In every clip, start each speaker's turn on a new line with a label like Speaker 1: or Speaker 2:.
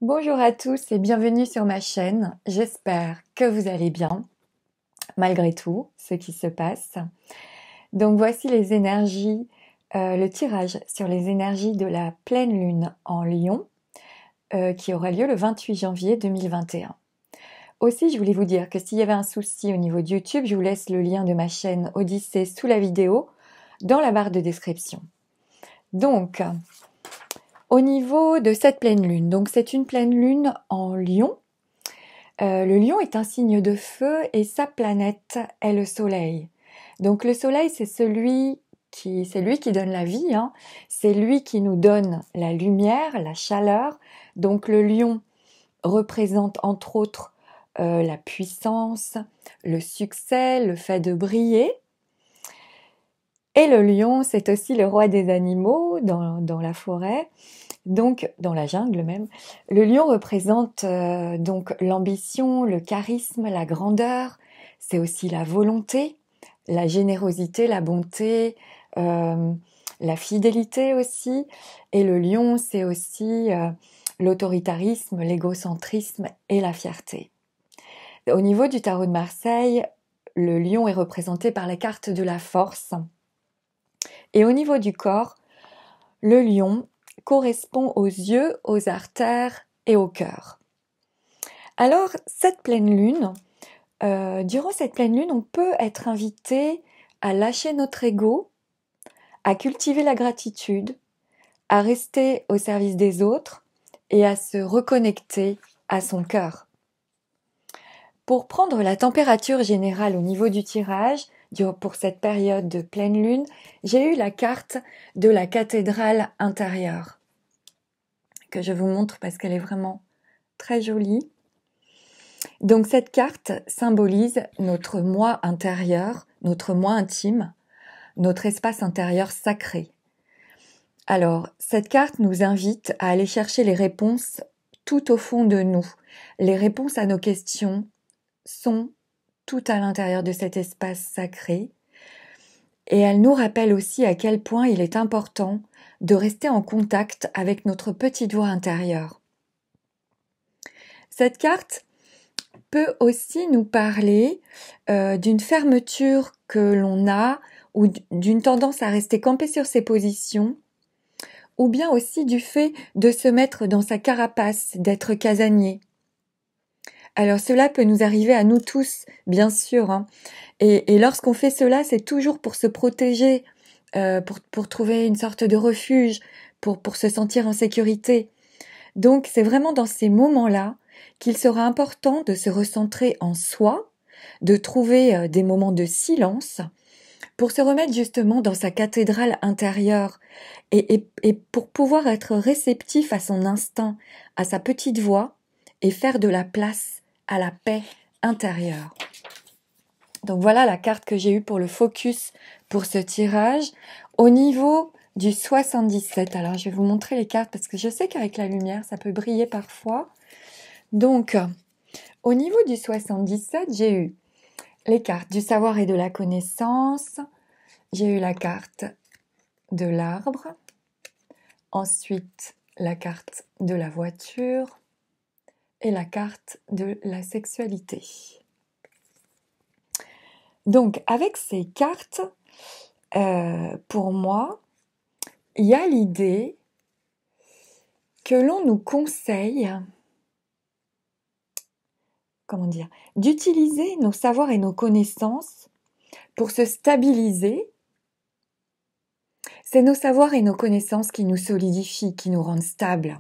Speaker 1: Bonjour à tous et bienvenue sur ma chaîne. J'espère que vous allez bien, malgré tout, ce qui se passe. Donc voici les énergies, le tirage sur les énergies de la pleine lune en Lion, qui aura lieu le 28 janvier 2021. Aussi, je voulais vous dire que s'il y avait un souci au niveau de YouTube, je vous laisse le lien de ma chaîne Odyssée sous la vidéo, dans la barre de description. Donc, au niveau de cette pleine lune, donc c'est une pleine lune en Lion. Le lion est un signe de feu et sa planète est le soleil. Donc le soleil, c'est lui qui donne la vie, hein. C'est lui qui nous donne la lumière, la chaleur. Donc le lion représente entre autres la puissance, le succès, le fait de briller. Et le lion, c'est aussi le roi des animaux dans la forêt. Donc, dans la jungle même, le lion représente donc l'ambition, le charisme, la grandeur. C'est aussi la volonté, la générosité, la bonté, la fidélité aussi. Et le lion, c'est aussi l'autoritarisme, l'égocentrisme et la fierté. Au niveau du tarot de Marseille, le lion est représenté par la carte de la force. Et au niveau du corps, le lion correspond aux yeux, aux artères et au cœur. Alors, cette pleine lune, durant cette pleine lune, on peut être invité à lâcher notre ego, à cultiver la gratitude, à rester au service des autres et à se reconnecter à son cœur. Pour prendre la température générale au niveau du tirage, pour cette période de pleine lune, j'ai eu la carte de la cathédrale intérieure, que je vous montre parce qu'elle est vraiment très jolie. Donc cette carte symbolise notre moi intérieur, notre moi intime, notre espace intérieur sacré. Alors, cette carte nous invite à aller chercher les réponses tout au fond de nous. Les réponses à nos questions sont tout à l'intérieur de cet espace sacré. Et elle nous rappelle aussi à quel point il est important de rester en contact avec notre petite voix intérieure. Cette carte peut aussi nous parler d'une fermeture que l'on a ou d'une tendance à rester campé sur ses positions, ou bien aussi du fait de se mettre dans sa carapace, d'être casanier. Alors cela peut nous arriver à nous tous, bien sûr, hein. Et lorsqu'on fait cela, c'est toujours pour se protéger, pour trouver une sorte de refuge, pour se sentir en sécurité. Donc c'est vraiment dans ces moments-là qu'il sera important de se recentrer en soi, de trouver des moments de silence pour se remettre justement dans sa cathédrale intérieure et pour pouvoir être réceptif à son instinct, à sa petite voix et faire de la place à la paix intérieure. Donc voilà la carte que j'ai eue pour le focus pour ce tirage. Au niveau du 77, alors je vais vous montrer les cartes parce que je sais qu'avec la lumière ça peut briller parfois. Donc au niveau du 77, j'ai eu les cartes du savoir et de la connaissance, j'ai eu la carte de l'arbre, ensuite la carte de la voiture et la carte de la sexualité. Donc avec ces cartes, pour moi, il y a l'idée que l'on nous conseille, d'utiliser nos savoirs et nos connaissances pour se stabiliser. C'est nos savoirs et nos connaissances qui nous solidifient, qui nous rendent stables.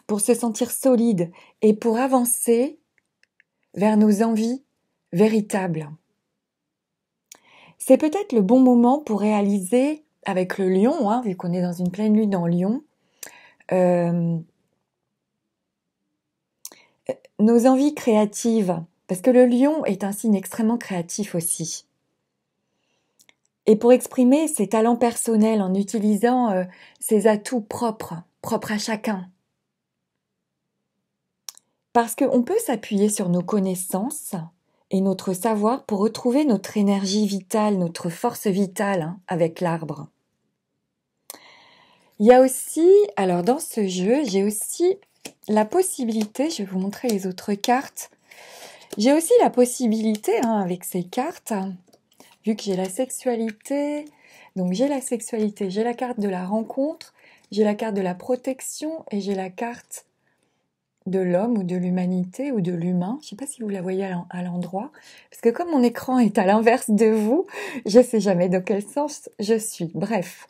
Speaker 1: Pour se sentir solide et pour avancer vers nos envies véritables. C'est peut-être le bon moment pour réaliser avec le lion, hein, vu qu'on est dans une pleine lune en lion, nos envies créatives, parce que le lion est un signe extrêmement créatif aussi. Et pour exprimer ses talents personnels en utilisant ses atouts propres à chacun. Parce qu'on peut s'appuyer sur nos connaissances et notre savoir pour retrouver notre énergie vitale, notre force vitale, hein, avec l'arbre. Il y a aussi, alors dans ce jeu, j'ai aussi la possibilité, je vais vous montrer les autres cartes, j'ai aussi la possibilité, avec ces cartes, vu que j'ai la sexualité, donc j'ai la sexualité, j'ai la carte de la rencontre, j'ai la carte de la protection et j'ai la carte de l'homme ou de l'humanité ou de l'humain. Je ne sais pas si vous la voyez à l'endroit, parce que comme mon écran est à l'inverse de vous, je ne sais jamais dans quel sens je suis. Bref,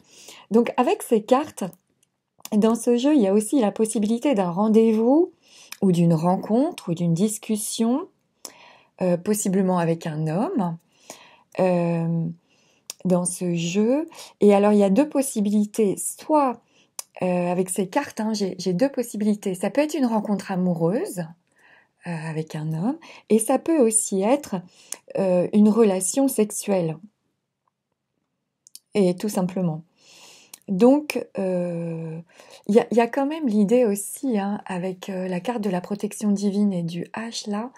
Speaker 1: donc avec ces cartes, dans ce jeu, il y a aussi la possibilité d'un rendez-vous ou d'une rencontre ou d'une discussion, possiblement avec un homme, dans ce jeu. Et alors, il y a deux possibilités. Soit, avec ces cartes, j'ai deux possibilités. Ça peut être une rencontre amoureuse avec un homme, et ça peut aussi être une relation sexuelle. Et tout simplement. Donc, il y a quand même l'idée aussi, avec la carte de la protection divine et du H là,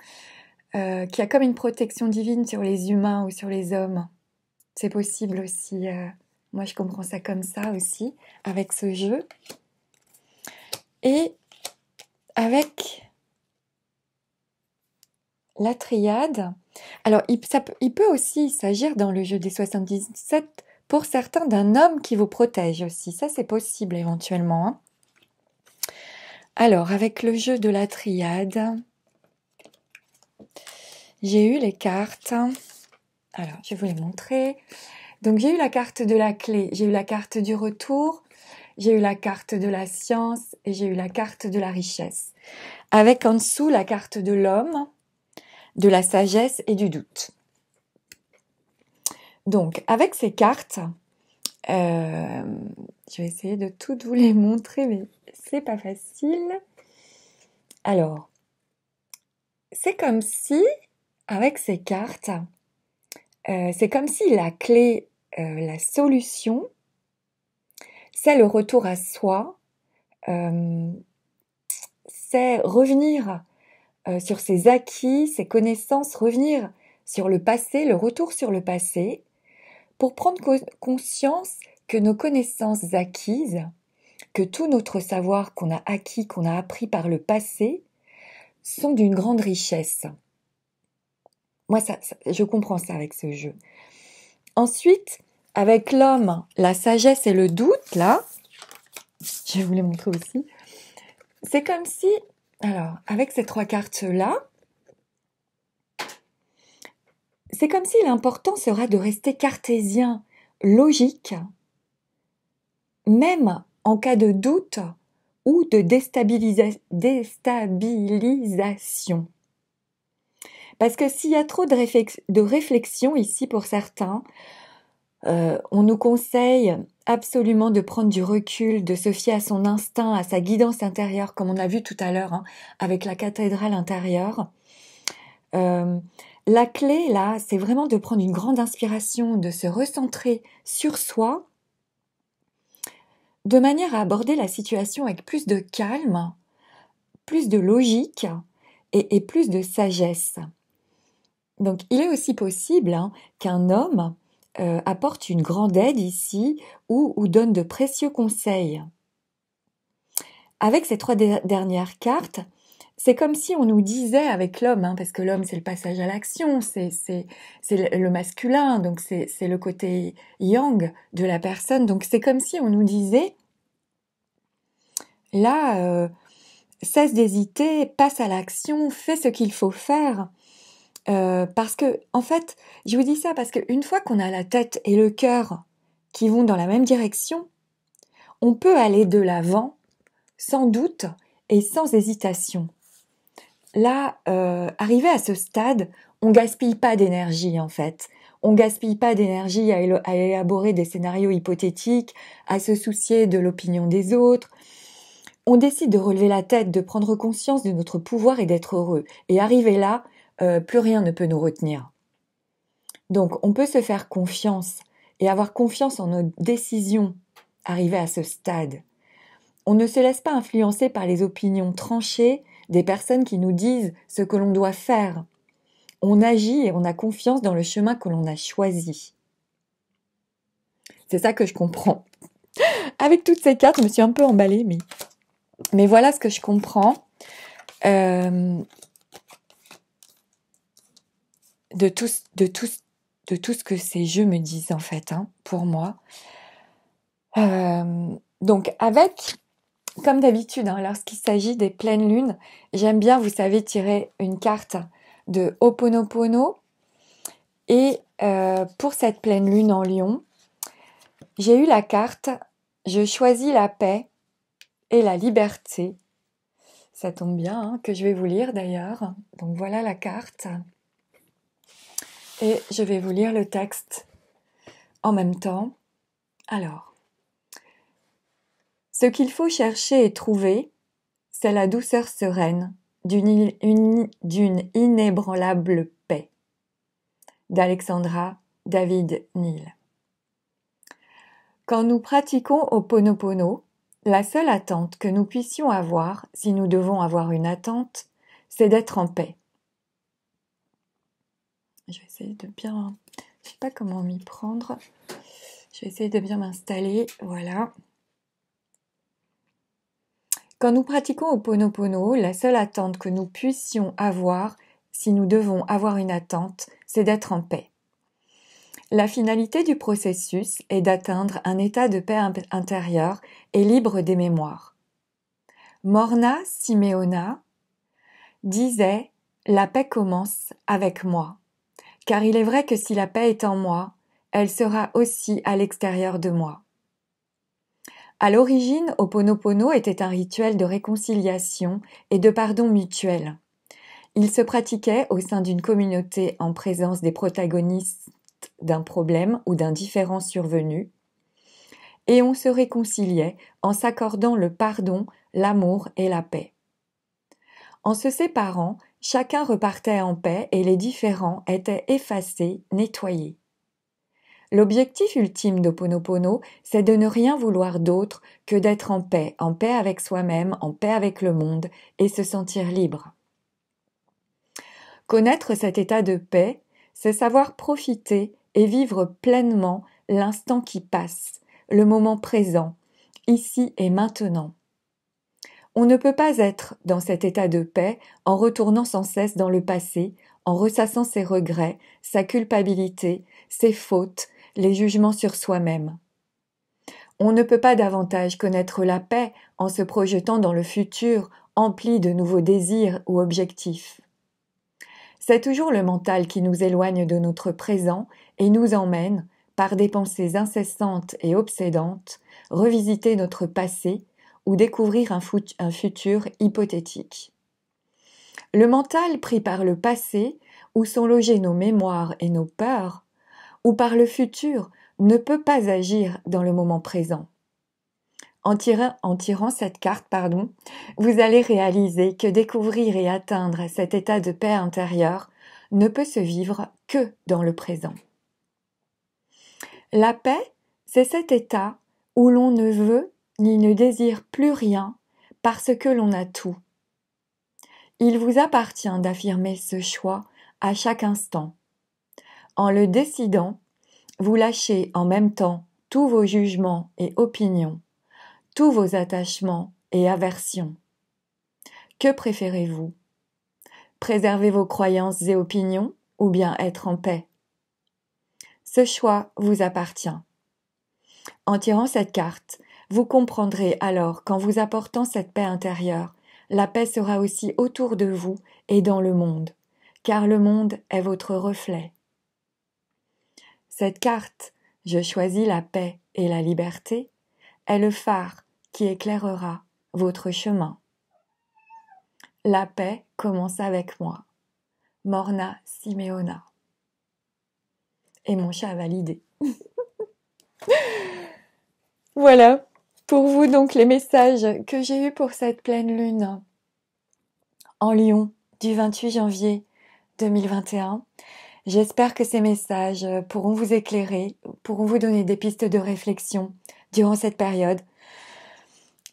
Speaker 1: qu'il y a comme une protection divine sur les humains ou sur les hommes. C'est possible aussi. Moi, je comprends ça comme ça aussi, avec ce jeu. Et avec la triade, alors il peut aussi s'agir dans le jeu des 77 pour certains d'un homme qui vous protège aussi. Ça, c'est possible éventuellement. Alors, avec le jeu de la triade, j'ai eu les cartes. Alors, je vais vous les montrer. Donc, j'ai eu la carte de la clé, j'ai eu la carte du retour, j'ai eu la carte de la science et j'ai eu la carte de la richesse. Avec en dessous la carte de l'homme, de la sagesse et du doute. Donc, avec ces cartes, je vais essayer de toutes vous les montrer, mais c'est pas facile. Alors, c'est comme si, avec ces cartes, c'est comme si la clé, la solution, c'est le retour à soi, c'est revenir sur ses acquis, ses connaissances, revenir sur le passé, le retour sur le passé, pour prendre conscience que nos connaissances acquises, que tout notre savoir qu'on a acquis, qu'on a appris par le passé, sont d'une grande richesse. Moi, je comprends ça avec ce jeu. Ensuite, avec l'homme, la sagesse et le doute, là, je vais vous les montrer aussi. C'est comme si, alors, avec ces trois cartes-là, c'est comme si l'important sera de rester cartésien, logique, même en cas de doute ou de déstabilisation. Parce que s'il y a trop de réflexion ici pour certains, on nous conseille absolument de prendre du recul, de se fier à son instinct, à sa guidance intérieure, comme on a vu tout à l'heure avec la cathédrale intérieure. La clé, là, c'est vraiment de prendre une grande inspiration, de se recentrer sur soi, de manière à aborder la situation avec plus de calme, plus de logique et plus de sagesse. Donc, il est aussi possible qu'un homme apporte une grande aide ici ou donne de précieux conseils. Avec ces trois dernières cartes, c'est comme si on nous disait avec l'homme, parce que l'homme c'est le passage à l'action, c'est le masculin, donc c'est le côté yang de la personne. Donc c'est comme si on nous disait, là, cesse d'hésiter, passe à l'action, fais ce qu'il faut faire. Parce que, en fait, je vous dis ça parce qu'une fois qu'on a la tête et le cœur qui vont dans la même direction, on peut aller de l'avant sans doute et sans hésitation. Là, arrivé à ce stade, on gaspille pas d'énergie en fait. On gaspille pas d'énergie à élaborer des scénarios hypothétiques, à se soucier de l'opinion des autres. On décide de relever la tête, de prendre conscience de notre pouvoir et d'être heureux. Et arrivé là, plus rien ne peut nous retenir. Donc, on peut se faire confiance et avoir confiance en nos décisions arrivées à ce stade. On ne se laisse pas influencer par les opinions tranchées des personnes qui nous disent ce que l'on doit faire. On agit et on a confiance dans le chemin que l'on a choisi. C'est ça que je comprends avec toutes ces cartes, je me suis un peu emballée, mais voilà ce que je comprends de tout ce que ces jeux me disent en fait, hein, pour moi. Donc avec, comme d'habitude, hein, lorsqu'il s'agit des pleines lunes, j'aime bien, vous savez, tirer une carte de Ho'oponopono. Et pour cette pleine lune en Lion, j'ai eu la carte « Je choisis la paix et la liberté ». Ça tombe bien, hein, que je vais vous lire d'ailleurs. Donc voilà la carte. Et je vais vous lire le texte en même temps. Alors, ce qu'il faut chercher et trouver, c'est la douceur sereine d'une inébranlable paix. D'Alexandra David Neal. Quand nous pratiquons Ho'oponopono, la seule attente que nous puissions avoir, si nous devons avoir une attente, c'est d'être en paix. Je vais essayer de bien... Je ne sais pas comment m'y prendre. Je vais essayer de bien m'installer. Voilà. Quand nous pratiquons Ho'oponopono, la seule attente que nous puissions avoir, si nous devons avoir une attente, c'est d'être en paix. La finalité du processus est d'atteindre un état de paix intérieure et libre des mémoires. Morna Simeona disait « La paix commence avec moi, car il est vrai que si la paix est en moi, elle sera aussi à l'extérieur de moi. » À l'origine, Ho'oponopono était un rituel de réconciliation et de pardon mutuel. Il se pratiquait au sein d'une communauté en présence des protagonistes d'un problème ou d'un différend survenu, et on se réconciliait en s'accordant le pardon, l'amour et la paix. En se séparant, chacun repartait en paix et les différends étaient effacés, nettoyés. L'objectif ultime d'Ho'oponopono, c'est de ne rien vouloir d'autre que d'être en paix avec soi-même, en paix avec le monde et se sentir libre. Connaître cet état de paix, c'est savoir profiter et vivre pleinement l'instant qui passe, le moment présent, ici et maintenant. On ne peut pas être dans cet état de paix en retournant sans cesse dans le passé, en ressassant ses regrets, sa culpabilité, ses fautes, les jugements sur soi-même. On ne peut pas davantage connaître la paix en se projetant dans le futur, empli de nouveaux désirs ou objectifs. C'est toujours le mental qui nous éloigne de notre présent et nous emmène, par des pensées incessantes et obsédantes, revisiter notre passé ou découvrir un futur hypothétique. Le mental pris par le passé, où sont logées nos mémoires et nos peurs, ou par le futur, ne peut pas agir dans le moment présent. En tirant cette carte, vous allez réaliser que découvrir et atteindre cet état de paix intérieure ne peut se vivre que dans le présent. La paix, c'est cet état où l'on ne veut ni ne désire plus rien parce que l'on a tout. Il vous appartient d'affirmer ce choix à chaque instant. En le décidant, vous lâchez en même temps tous vos jugements et opinions, tous vos attachements et aversions. Que préférez-vous ? Préserver vos croyances et opinions ou bien être en paix ? Ce choix vous appartient. En tirant cette carte, vous comprendrez alors qu'en vous apportant cette paix intérieure, la paix sera aussi autour de vous et dans le monde, car le monde est votre reflet. Cette carte, je choisis la paix et la liberté, est le phare qui éclairera votre chemin. La paix commence avec moi. Morna Simeona. Et mon chat a validé. Voilà, pour vous donc les messages que j'ai eus pour cette pleine lune en Lion du 28 janvier 2021. J'espère que ces messages pourront vous éclairer, pourront vous donner des pistes de réflexion durant cette période.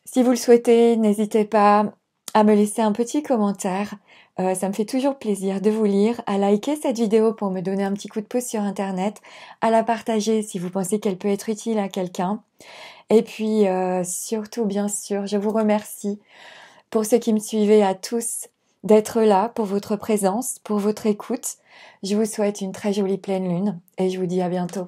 Speaker 1: Si vous le souhaitez, n'hésitez pas à me laisser un petit commentaire Ça me fait toujours plaisir de vous lire, à liker cette vidéo pour me donner un petit coup de pouce sur Internet, à la partager si vous pensez qu'elle peut être utile à quelqu'un. Et puis surtout, bien sûr, je vous remercie pour ceux qui me suivez à tous d'être là, pour votre présence, pour votre écoute. Je vous souhaite une très jolie pleine lune et je vous dis à bientôt.